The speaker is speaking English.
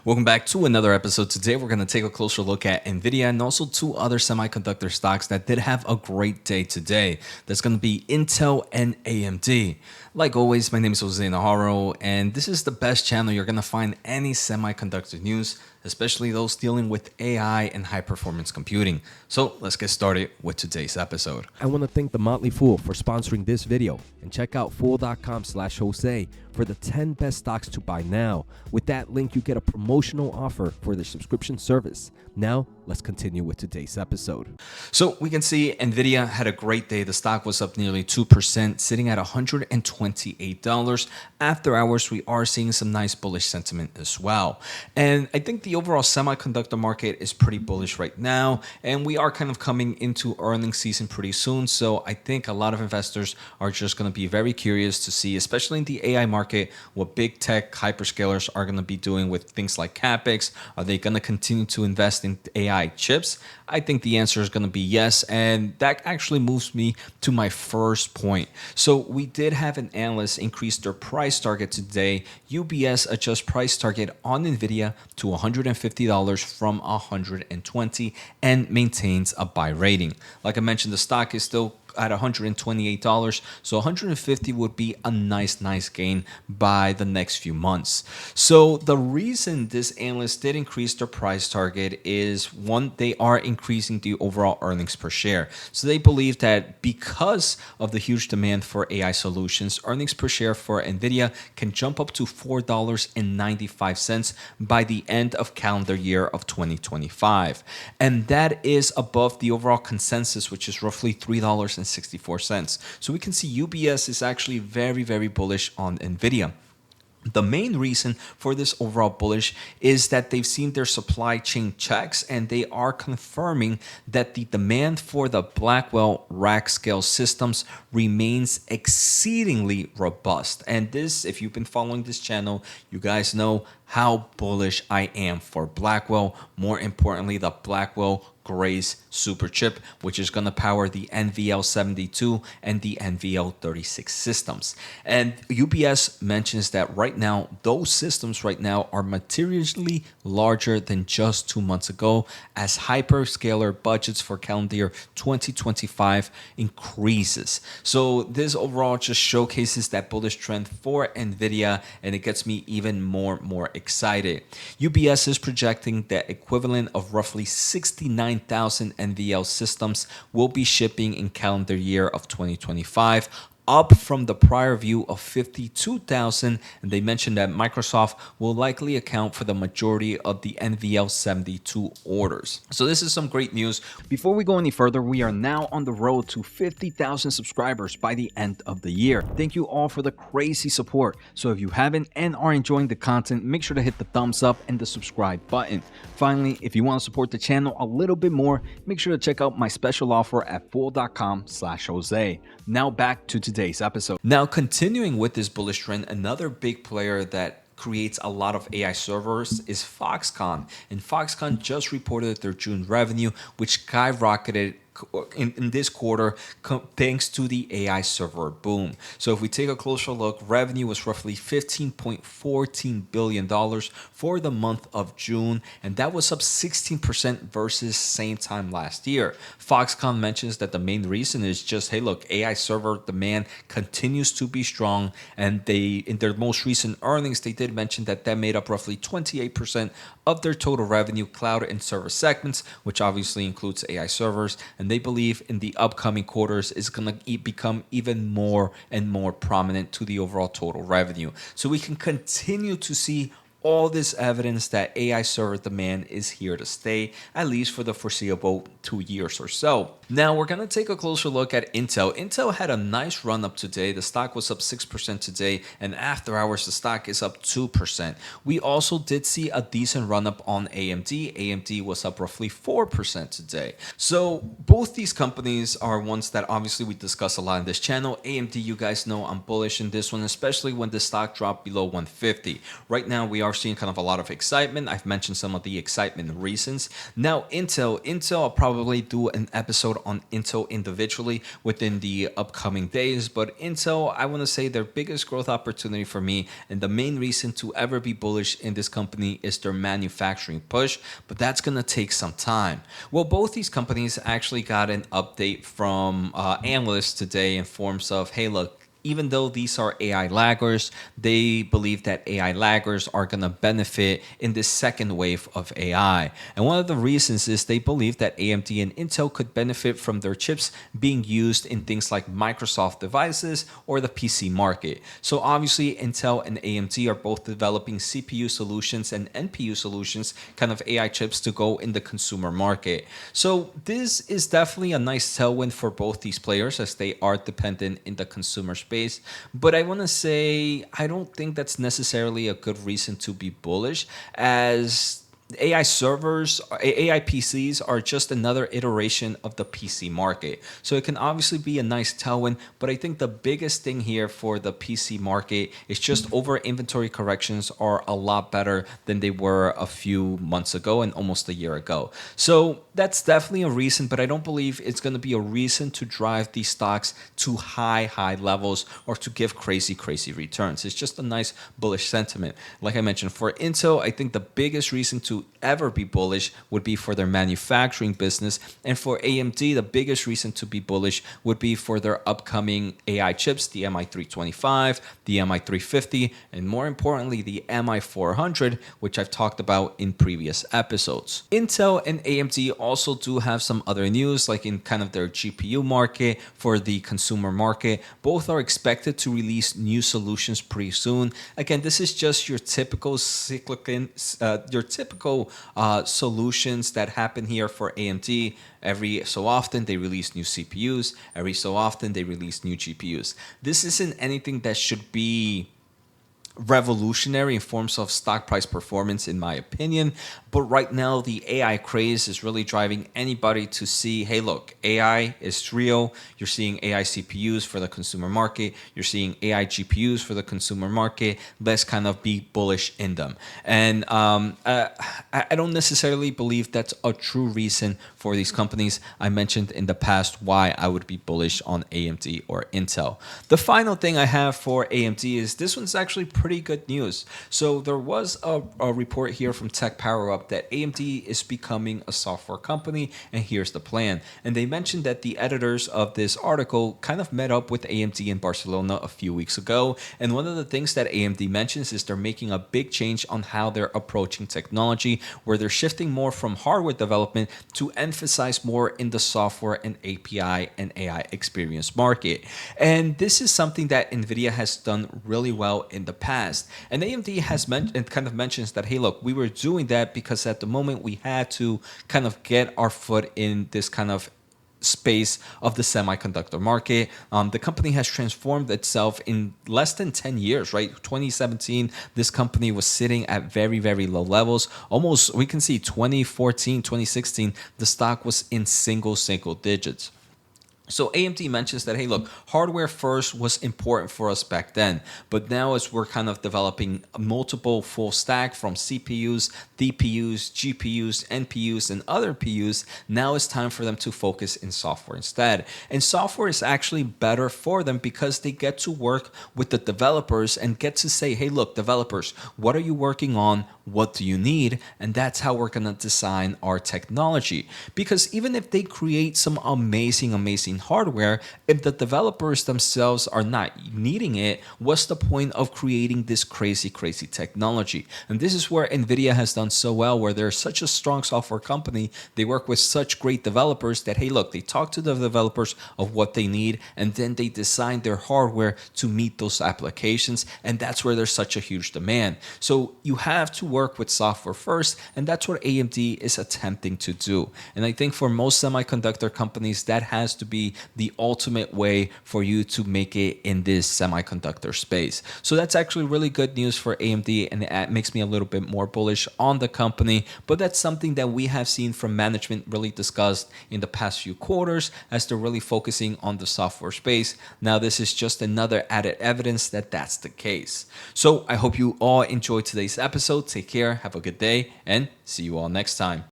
Welcome back to another episode. Today we're going to take a closer look at Nvidia and also two other semiconductor stocks that did have a great day today. That's going to be Intel and AMD. Like always, my name is Jose Najarro, and this is the best channel you're going to find any semiconductor news, especially those dealing with AI and high performance computing. So let's get started with today's episode. I want to thank The Motley Fool for sponsoring this video, and check out fool.com/Jose for the 10 best stocks to buy now. With that link, you get a promotional offer for the subscription service. Now, let's continue with today's episode. So we can see Nvidia had a great day. The stock was up nearly 2%, sitting at $128. After hours, we are seeing some nice bullish sentiment as well. And I think the overall semiconductor market is pretty bullish right now, and we are kind of coming into earnings season pretty soon. So I think a lot of investors are just going to be very curious to see, especially in the AI market, what big tech hyperscalers are going to be doing with things like CapEx. Are they going to continue to invest in AI chips? I think the answer is going to be yes, and that actually moves me to my first point. So we did have an analyst increase their price target today. UBS adjusts price target on Nvidia to $150 from $120 and maintains a buy rating. Like I mentioned, the stock is still at $128, so $150 would be a nice gain by the next few months. So the reason this analyst did increase their price target is, one, they are increasing the overall earnings per share. So they believe that because of the huge demand for AI solutions, earnings per share for Nvidia can jump up to $4.95 by the end of calendar year of 2025. And that is above the overall consensus, which is roughly $3.64. So we can see UBS is actually very bullish on Nvidia. The main reason for this overall bullish is that they've seen their supply chain checks, and they are confirming that the demand for the Blackwell rack scale systems remains exceedingly robust. And this, if you've been following this channel, you guys know how bullish I am for Blackwell. More importantly, the Blackwell Grace super chip, which is going to power the NVL72 and the NVL36 systems. And UBS mentions that right now, those systems right now are materially larger than just 2 months ago, as hyperscaler budgets for calendar year 2025 increases. So this overall just showcases that bullish trend for Nvidia, and it gets me even more excited. UBS is projecting the equivalent of roughly 69,000 NVL systems will be shipping in calendar year of 2025, up from the prior view of 52,000, and they mentioned that Microsoft will likely account for the majority of the NVL72 orders. So this is some great news. Before we go any further, we are now on the road to 50,000 subscribers by the end of the year. Thank you all for the crazy support. So if you haven't and are enjoying the content, make sure to hit the thumbs up and the subscribe button. Finally, if you want to support the channel a little bit more, make sure to check out my special offer at fool.com/Jose. Now back to today's episode. Now, continuing with this bullish trend, another big player that creates a lot of AI servers is Foxconn. And Foxconn just reported their June revenue, which skyrocketed in this quarter thanks to the AI server boom. So if we take a closer look, revenue was roughly $15.14 billion for the month of June, and that was up 16% versus same time last year. Foxconn mentions that the main reason is just, hey, look, AI server demand continues to be strong, and they, in their most recent earnings, they did mention that that made up roughly 28% of their total revenue, cloud and server segments, which obviously includes AI servers, and they believe in the upcoming quarters is going to become even more and more prominent to the overall total revenue. So we can continue to see all this evidence that AI server demand is here to stay, at least for the foreseeable 2 years or so. Now we're going to take a closer look at Intel. Intel had a nice run up today. The stock was up 6% today, and after hours the stock is up 2%. We also did see a decent run up on AMD. AMD was up roughly 4% today. So both these companies are ones that obviously we discuss a lot on this channel. AMD, you guys know I'm bullish in this one, especially when the stock dropped below 150. Right now we are are seeing kind of a lot of excitement. I've mentioned some of the excitement reasons. Now, Intel, I'll probably do an episode on Intel individually within the upcoming days. But Intel, I want to say their biggest growth opportunity for me, and the main reason to ever be bullish in this company is their manufacturing push. But that's going to take some time. Well, both these companies actually got an update from analysts today in forms of, hey, look, even though these are AI laggers, they believe that AI laggers are going to benefit in this second wave of AI. And one of the reasons is they believe that AMD and Intel could benefit from their chips being used in things like Microsoft devices or the PC market. So obviously, Intel and AMD are both developing CPU solutions and NPU solutions, kind of AI chips to go in the consumer market. So this is definitely a nice tailwind for both these players as they are dependent in the consumer space. But I want to say I don't think that's necessarily a good reason to be bullish, as AI servers, AI PCs are just another iteration of the PC market. So it can obviously be a nice tailwind, but I think the biggest thing here for the PC market is just over inventory corrections are a lot better than they were a few months ago and almost a year ago. So that's definitely a reason, but I don't believe it's going to be a reason to drive these stocks to high levels or to give crazy returns. It's just a nice bullish sentiment. Like I mentioned, for Intel, I think the biggest reason to ever be bullish would be for their manufacturing business. And for AMD, the biggest reason to be bullish would be for their upcoming AI chips, the MI325, the MI350, and more importantly, the MI400, which I've talked about in previous episodes. Intel and AMD also do have some other news, like in kind of their GPU market for the consumer market. Both are expected to release new solutions pretty soon. Again, this is just your typical solutions that happen here for AMD. Every so often they release new CPUs. Every so often they release new GPUs. This isn't anything that should be revolutionary in forms of stock price performance, in my opinion. But right now, the AI craze is really driving anybody to see, hey, look, AI is real. You're seeing AI CPUs for the consumer market. You're seeing AI GPUs for the consumer market. Let's kind of be bullish in them. And I don't necessarily believe that's a true reason for these companies. I mentioned in the past why I would be bullish on AMD or Intel. The final thing I have for AMD is this one's actually pretty good news. So there was a report here from Tech Power Up that AMD is becoming a software company, and here's the plan. And they mentioned that the editors of this article kind of met up with AMD in Barcelona a few weeks ago. And one of the things that AMD mentions is they're making a big change on how they're approaching technology, where they're shifting more from hardware development to emphasize more in the software and API and AI experience market. And this is something that Nvidia has done really well in the past. And AMD has mentions that, hey, look, we were doing that because at the moment we had to kind of get our foot in this kind of space of the semiconductor market. The company has transformed itself in less than 10 years, right? 2017, this company was sitting at very low levels. Almost, we can see 2014, 2016, the stock was in single digits. So AMD mentions that, hey, look, hardware first was important for us back then, but now as we're kind of developing multiple full stack from CPUs, DPUs, GPUs, NPUs, and other PUs, now it's time for them to focus in software instead. And software is actually better for them because they get to work with the developers and get to say, hey, look, developers, what are you working on? What do you need? And that's how we're going to design our technology. Because even if they create some amazing hardware, if the developers themselves are not needing it, what's the point of creating this crazy technology? And this is where Nvidia has done so well, where they're such a strong software company. They work with such great developers that, hey, look, they talk to the developers of what they need, and then they design their hardware to meet those applications. And that's where there's such a huge demand. So you have to work with software first, and that's what AMD is attempting to do. And I think for most semiconductor companies, that has to be be the ultimate way for you to make it in this semiconductor space. So that's actually really good news for AMD, and it makes me a little bit more bullish on the company. But that's something that we have seen from management really discussed in the past few quarters as they're really focusing on the software space. Now, this is just another added evidence that that's the case. So I hope you all enjoyed today's episode. Take care, have a good day, and see you all next time.